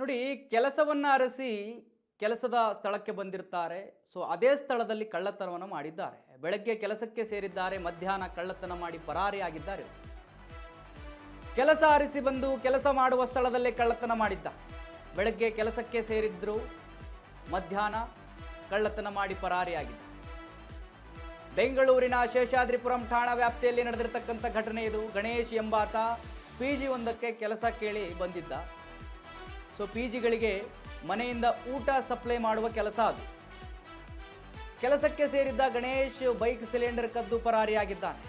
ನೋಡಿ, ಕೆಲಸವನ್ನು ಅರಸಿ ಕೆಲಸದ ಸ್ಥಳಕ್ಕೆ ಬಂದಿರ್ತಾರೆ. ಸೊ ಅದೇ ಸ್ಥಳದಲ್ಲಿ ಕಳ್ಳತನವನ್ನು ಮಾಡಿದ್ದಾರೆ. ಬೆಳಗ್ಗೆ ಕೆಲಸಕ್ಕೆ ಸೇರಿದ್ದಾರೆ, ಮಧ್ಯಾಹ್ನ ಕಳ್ಳತನ ಮಾಡಿ ಪರಾರಿಯಾಗಿದ್ದಾರೆ. ಕೆಲಸ ಅರಿಸಿ ಬಂದು ಕೆಲಸ ಮಾಡುವ ಸ್ಥಳದಲ್ಲೇ ಕಳ್ಳತನ ಮಾಡಿದ್ದ. ಬೆಳಗ್ಗೆ ಕೆಲಸಕ್ಕೆ ಸೇರಿದ್ರು, ಮಧ್ಯಾಹ್ನ ಕಳ್ಳತನ ಮಾಡಿ ಪರಾರಿಯಾಗಿದ್ದ. ಬೆಂಗಳೂರಿನ ಶೇಷಾದ್ರಿಪುರಂ ಠಾಣಾ ವ್ಯಾಪ್ತಿಯಲ್ಲಿ ನಡೆದಿರತಕ್ಕಂಥ ಘಟನೆ ಇದು. ಗಣೇಶ್ ಎಂಬಾತ PG ಒಂದಕ್ಕೆ ಕೆಲಸ ಕೇಳಿ ಬಂದಿದ್ದ. ಸೊ PGಗಳಿಗೆ ಮನೆಯಿಂದ ಊಟ ಸಪ್ಲೈ ಮಾಡುವ ಕೆಲಸ ಅದು. ಕೆಲಸಕ್ಕೆ ಸೇರಿದ್ದ ಗಣೇಶ್ ಬೈಕ್ ಸಿಲಿಂಡರ್ ಕದ್ದು ಪರಾರಿಯಾಗಿದ್ದಾನೆ.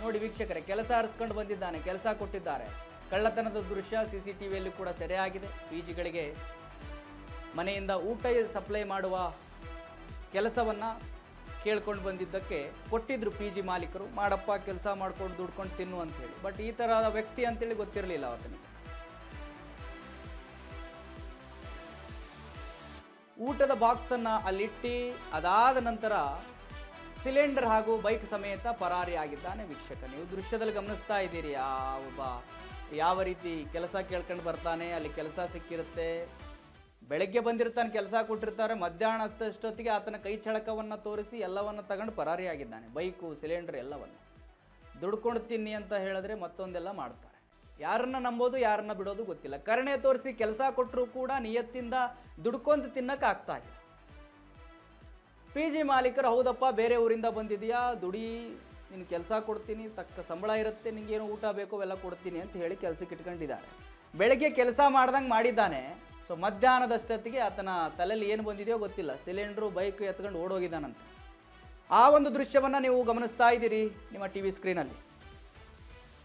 ನೋಡಿ ವೀಕ್ಷಕರೇ, ಕೆಲಸ ಅರಿಸ್ಕೊಂಡು ಬಂದಿದ್ದಾನೆ, ಕೆಲಸ ಕೊಟ್ಟಿದ್ದಾರೆ. ಕಳ್ಳತನದ ದೃಶ್ಯ CCTVಯಲ್ಲಿ ಕೂಡ ಸೆರೆಯಾಗಿದೆ. PGಗಳಿಗೆ ಮನೆಯಿಂದ ಊಟ ಸಪ್ಲೈ ಮಾಡುವ ಕೆಲಸವನ್ನು ಕೇಳ್ಕೊಂಡು ಬಂದಿದ್ದಕ್ಕೆ ಕೊಟ್ಟಿದ್ರು PG ಮಾಲೀಕರು. ಮಾಡಪ್ಪ, ಕೆಲಸ ಮಾಡ್ಕೊಂಡು ದುಡ್ಕೊಂಡು ತಿನ್ನು ಅಂತೇಳಿ. ಬಟ್ ಈ ಥರದ ವ್ಯಕ್ತಿ ಅಂತೇಳಿ ಗೊತ್ತಿರಲಿಲ್ಲ ಆತನಿಗೆ. ಊಟದ ಬಾಕ್ಸನ್ನು ಅಲ್ಲಿಟ್ಟು ಅದಾದ ನಂತರ ಸಿಲಿಂಡರ್ ಹಾಗೂ ಬೈಕ್ ಸಮೇತ ಪರಾರಿಯಾಗಿದ್ದಾನೆ. ವೀಕ್ಷಕ, ನೀವು ದೃಶ್ಯದಲ್ಲಿ ಗಮನಿಸ್ತಾ ಇದ್ದೀರಿ. ಯಾವ ರೀತಿ ಕೆಲಸ ಕೇಳ್ಕೊಂಡು ಬರ್ತಾನೆ, ಅಲ್ಲಿ ಕೆಲಸ ಸಿಕ್ಕಿರುತ್ತೆ. ಬೆಳಗ್ಗೆ ಬಂದಿರ್ತಾನೆ, ಕೆಲಸ ಕೊಟ್ಟಿರ್ತಾರೆ, ಮಧ್ಯಾಹ್ನ ಅಷ್ಟೊತ್ತಿಗೆ ಆತನ ಕೈ ಚಳಕವನ್ನು ತೋರಿಸಿ ಎಲ್ಲವನ್ನು ತಗೊಂಡು ಪರಾರಿಯಾಗಿದ್ದಾನೆ. ಬೈಕು, ಸಿಲಿಂಡರ್ ಎಲ್ಲವನ್ನು ದುಡ್ಕೊಂಡು ತಿನ್ನಿ ಅಂತ ಹೇಳಿದ್ರೆ ಮತ್ತೊಂದೆಲ್ಲ ಮಾಡ್ತಾರೆ. ಯಾರನ್ನ ನಂಬೋದು, ಯಾರನ್ನ ಬಿಡೋದು ಗೊತ್ತಿಲ್ಲ. ಕರುಣೆ ತೋರಿಸಿ ಕೆಲಸ ಕೊಟ್ಟರು ಕೂಡ ನಿಯತ್ತಿಂದ ದುಡ್ಕೊಂಡು ತಿನ್ನಕ್ಕೆ ಆಗ್ತಾ ಇಲ್ಲ. PG ಮಾಲೀಕರು, ಹೌದಪ್ಪ ಬೇರೆ ಊರಿಂದ ಬಂದಿದೆಯಾ, ದುಡಿ, ನೀನು ಕೆಲಸ ಕೊಡ್ತೀನಿ, ತಕ್ಕ ಸಂಬಳ ಇರುತ್ತೆ, ನಿಂಗೇನು ಊಟ ಬೇಕೋ ಎಲ್ಲ ಕೊಡ್ತೀನಿ ಅಂತ ಹೇಳಿ ಕೆಲಸಕ್ಕೆ ಇಟ್ಕೊಂಡಿದ್ದಾರೆ. ಬೆಳಗ್ಗೆ ಕೆಲಸ ಮಾಡ್ದಂಗೆ ಮಾಡಿದ್ದಾನೆ. ಸೊ ಮಧ್ಯಾಹ್ನದಷ್ಟೊತ್ತಿಗೆ ಆತನ ತಲೆಯಲ್ಲಿ ಏನು ಬಂದಿದೆಯೋ ಗೊತ್ತಿಲ್ಲ, ಸಿಲಿಂಡ್ರು ಬೈಕ್ ಎತ್ಕೊಂಡು ಓಡೋಗಿದ್ದಾನಂತೆ. ಆ ಒಂದು ದೃಶ್ಯವನ್ನು ನೀವು ಗಮನಿಸ್ತಾ ಇದ್ದೀರಿ ನಿಮ್ಮ TV ಸ್ಕ್ರೀನಲ್ಲಿ.